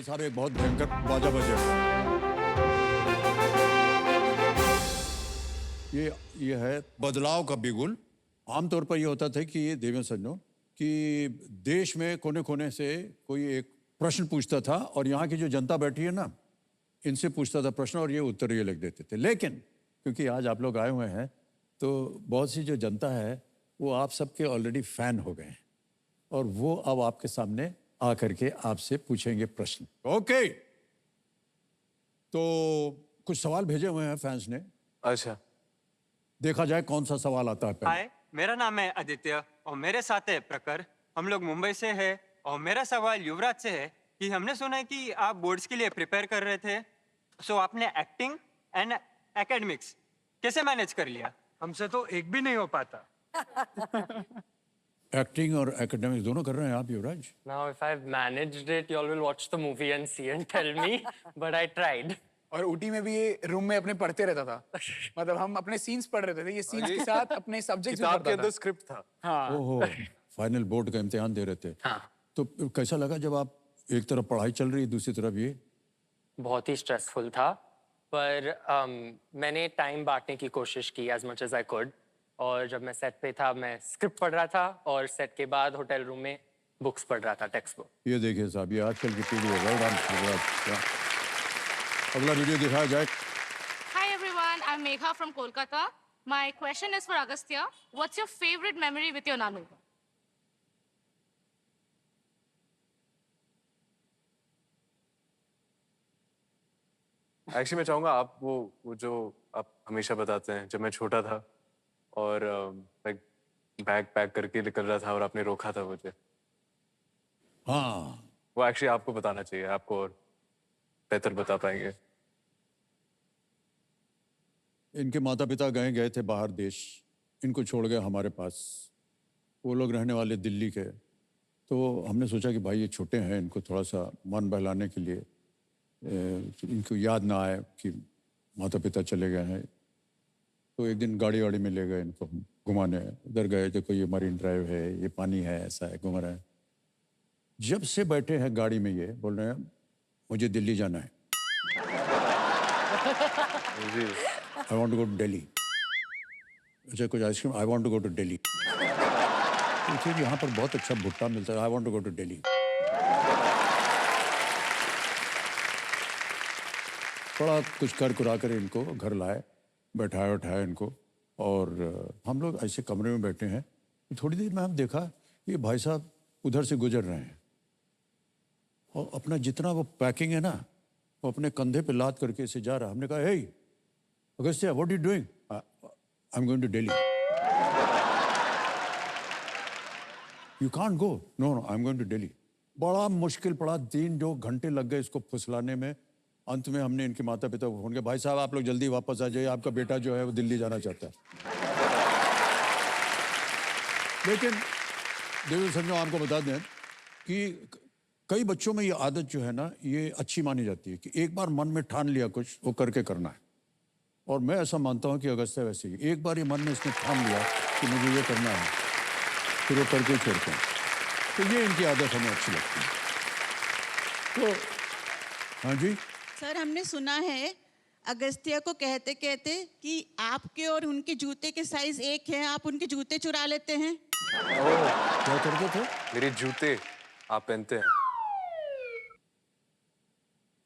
साहब एक बहुत भयंकर बाजा बजे। ये है बदलाव का बिगुल। आमतौर पर यह होता था कि ये देवेंद्र सज्जनों कि देश में कोने कोने से कोई एक प्रश्न पूछता था और यहाँ की जो जनता बैठी है ना, इनसे पूछता था प्रश्न और ये उत्तर ये लिख देते थे। लेकिन क्योंकि आज आप लोग आए हुए हैं तो बहुत सी जो जनता है वो आप सबके ऑलरेडी फैन हो गए हैं और वो अब आपके सामने आकर के आपसे पूछेंगे प्रश्न। ओके, तो कुछ सवाल भेजे हुए हैं फैंस ने। अच्छा, देखा जाए कौन सा सवाल आता है पहले। हाय, मेरा नाम है आदित्य और मेरे साथ है प्रखर। हम लोग मुंबई से हैं और मेरा सवाल युवराज से है कि हमने सुना है कि आप बोर्ड्स के लिए प्रिपेयर कर रहे थे, सो आपने एक्टिंग एंड एकेडमिक्स कैसे मैनेज कर लिया? हमसे तो एक भी नहीं हो पाता। एक्टिंग और एकेडमिक्स दोनों कर रहे हैं आप युवराज? Now, if I've managed it, you all will watch the movie and see and tell me. But I tried. और ऊटी में भी ये रूम में अपने पढ़ते रहता था। मतलब हम अपने सीन्स पढ़ रहे थे, ये सीन्स के साथ अपने सब्जेक्ट्स भी किताब के पढ़ता अंदर था। स्क्रिप्ट था। हाँ। ओहो, फाइनल बोर्ड का इम्तिहान दे रहे थे। हाँ। तो कैसा लगा जब आप एक तरफ पढ़ाई चल रही है दूसरी तरफ ये? बहुत ही स्ट्रेसफुल था, पर मैंने टाइम बांटने की कोशिश की as much as I could. और जब मैं सेट पे था मैं स्क्रिप्ट पढ़ रहा था और सेट के बाद होटल रूम में बुक्स पढ़ रहा था, टेक्स्ट बुक। ये देखिए साहब, ये आजकल की पीढ़ी है। Well done. अगला वीडियो दिखाया जाए। Hi everyone, I'm Megha from Kolkata. My question is for Agastya. What's your favorite memory with your Nanu? Actually मैं चाहूंगा आप वो जो आप हमेशा बताते हैं, जब मैं छोटा था और मैं बैग पैक करके निकल रहा था और आपने रोका था मुझे, हाँ, वो एक्चुअली आपको बताना चाहिए, आपको और बेहतर बता पाएंगे। इनके माता पिता गए थे बाहर देश, इनको छोड़ गए हमारे पास। वो लोग रहने वाले दिल्ली के, तो हमने सोचा कि भाई ये छोटे हैं, इनको थोड़ा सा मन बहलाने के लिए इनको याद ना आए कि माता पिता चले गए हैं। तो एक दिन गाड़ी में ले गए इनको घुमाने। उधर गए, देखो ये मरीन ड्राइव है, ये पानी है, ऐसा है, घूम रहे हैं। जब से बैठे हैं गाड़ी में ये बोल रहे हैं मुझे दिल्ली जाना है। जी। I want to go to Delhi. अच्छा कुछ ice cream, I want to go to Delhi. देखिए यहाँ पर बहुत अच्छा भुट्टा मिलता है, I want to go to Delhi. थोड़ा कुछ कर कुरा कर इनको घर लाए, बैठाया इनको और हम लोग ऐसे कमरे में बैठे हैं। थोड़ी देर में हम देखा ये भाई साहब उधर से गुजर रहे हैं और अपना जितना वो पैकिंग है ना वो अपने कंधे पे लाद करके इसे जा रहा है। हमने कहा hey Agastya, what are you doing? I am going to Delhi. You can't go. No no, I am going to Delhi. बड़ा मुश्किल पड़ा, 3 घंटे लग गए इसको फुसलाने में। अंत में हमने इनके माता पिता को फोन किया, भाई साहब आप लोग जल्दी वापस आ जाइए, आपका बेटा जो है वो दिल्ली जाना चाहता है। लेकिन देवेंद्र सज्जनों आपको बता दें कि कई बच्चों में ये आदत जो है ना ये अच्छी मानी जाती है कि एक बार मन में ठान लिया कुछ वो करके करना है। और मैं ऐसा मानता हूँ कि अगस्त्या वैसे ही एक बार ये मन में इसने ठान लिया कि मुझे ये करना है, फिर वो करके ही छोड़ते हैं। तो ये इनकी आदत हमें अच्छी लगती है। तो हाँ जी सर, हमने सुना है अगस्त्या को कहते कहते कि आपके और उनके जूते के साइज एक है, आप उनके जूते चुरा लेते हैं। क्या करते थे? मेरे जूते आप पहनते हैं?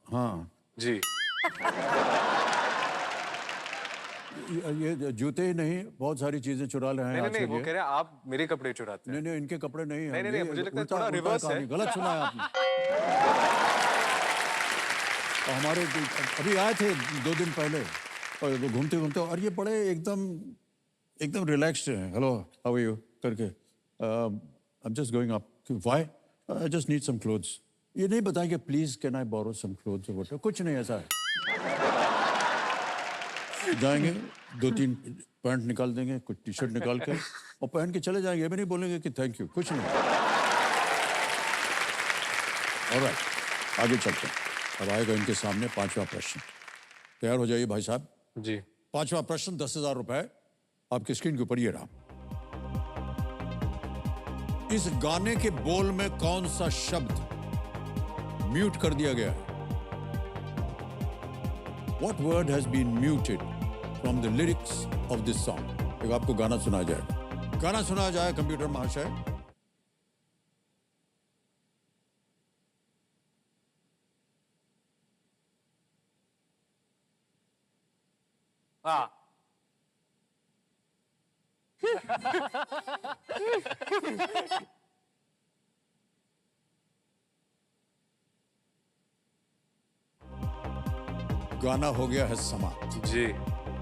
हाँ जी। ये जूते ही नहीं बहुत सारी चीजें चुरा रहे हैं। नहीं, वो कह रहे हैं आप मेरे कपड़े चुराते हैं। नहीं, इनके कपड़े नहीं हैं। नहीं, मुझे लगता है थोड़ा रिवर्स है। गलत सुना है आपने। हमारे अभी आए थे 2 दिन पहले और वो घूमते और ये बड़े एकदम रिलैक्स्ड हैं। हेलो हाउ आर यू करके I am just going up. Why? I just need some clothes. ये नहीं बताएंगे please can I borrow some clothes और व्हाट, कुछ नहीं ऐसा है। जाएंगे 2-3 पैंट निकाल देंगे, कुछ टी शर्ट निकाल के और पहन के चले जाएंगे। ये भी नहीं बोलेंगे कि थैंक यू, कुछ नहीं। ऑलराइट, आगे चलते हैं। अब आएगा इनके सामने 5वां प्रश्न। तैयार हो जाइए भाई साहब। जी। 5वां प्रश्न 10,000 रुपए आपकी स्क्रीन के ऊपर ये रहा। इस गाने के बोल में कौन सा शब्द म्यूट कर दिया गया है? What word has been muted from the lyrics of this song? एक आपको गाना सुनाया जाएगा। गाना सुनाया जाए कंप्यूटर महाशय। हाँ। गाना हो गया है समाप्त। जी,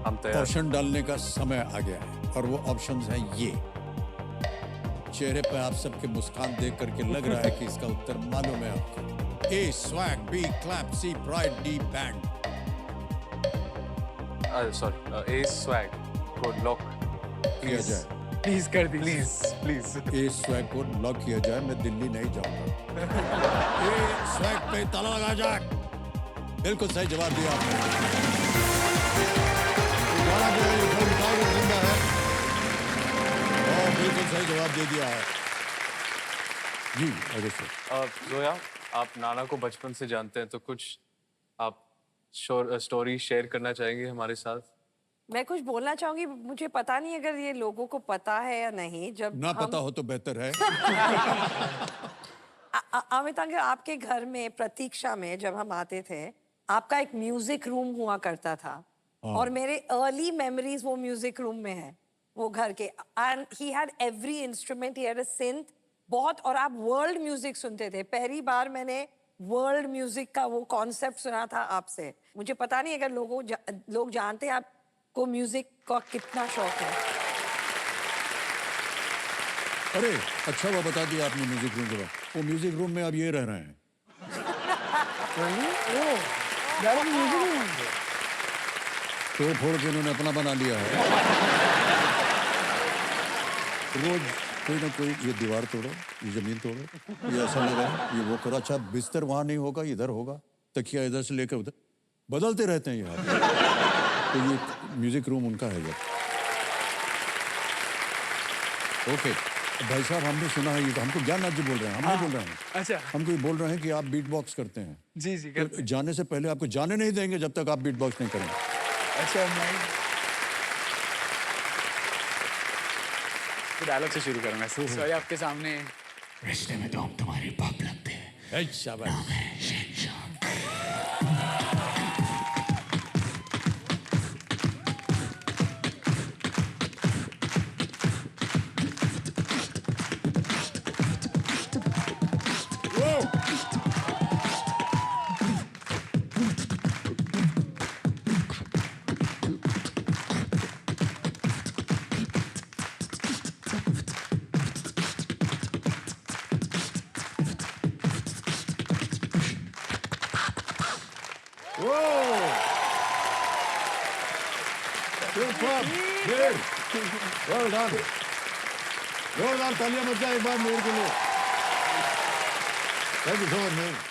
हम तैयार। ऑप्शन डालने का समय आ गया है और वो ऑप्शंस हैं ये। चेहरे पे आप सबके मुस्कान देख करके लग रहा है कि इसका उत्तर मालूम है आपको। ए स्वैग, बी क्लैप, सी प्राइड, डी बैंड। सॉरी, ए स्वैग को लॉक किया जाए। प्लीज कर दी प्लीज प्लीज। ए स्वैग को लॉक किया जाए। मैं दिल्ली नहीं जाऊंगा। ए स्वैग पे ताला लगा जाए। बिल्कुल सही जवाब दिया आपने। गाना जो है ये फिल्म टाइगर जिंदा है और बिल्कुल सही जवाब दे दिया है। जी आगे से। जोया, आप नाना को बचपन से जानते हैं, तो कुछ आप स्टोरी शेयर करना चाहेंगे हमारे साथ? मैं कुछ बोलना चाहूंगी, मुझे पता नहीं अगर ये लोगों को पता है या नहीं। जब ना पता हो तो बेहतर है। अमित अंकल, आपके घर में प्रतीक्षा में जब हम आते थे, आपका एक म्यूजिक रूम हुआ करता था और मेरे अर्ली मेमोरीज वो म्यूजिक रूम में है, वो घर के। And he had every instrument, he had a synth बहुत, और आप वर्ल्ड म्यूजिक सुनते थे। पहली बार मैंने वर्ल्ड म्यूजिक का वो कॉन्सेप्ट सुना था आपसे। मुझे पता नहीं अगर लोग जानते हैं आपको म्यूजिक का कितना शौक है। अरे अच्छा वो बता दिया आपने म्यूजिक रूम के बाद। वो म्यूजिक रूम में अब ये रह रहे हैं। तो फोड़ के इन्होंने अपना बना लिया है। रोज कोई ना कोई ये दीवार तोड़ो, ये जमीन तोड़ो, ये ऐसा लगा, ये वो करो। अच्छा बिस्तर वहां नहीं होगा, इधर होगा, तकिया इधर से लेकर उधर, बदलते रहते हैं यहाँ। तो ये म्यूजिक रूम उनका है ये। ओके भाई साहब, हमने सुना है ये तो हमको ज्ञाननाथ जी बोल रहे हैं, हम नहीं बोल रहे हैं। अच्छा, हमको ये बोल रहे हैं कि आप बीट बॉक्स करते हैं। जी जी तो करते। जाने से पहले आपको जाने नहीं देंगे जब तक आप बीट बॉक्स नहीं करेंगे। अच्छा, मैं डायलॉग से शुरू करूंगा। सॉरी, आपके सामने रिश्ते में तो हम तुम्हारे बाप लगते हैं। शाबाश। जोरदार तालियां बज जाए एक बार मेरे के लिए। Thank you so much.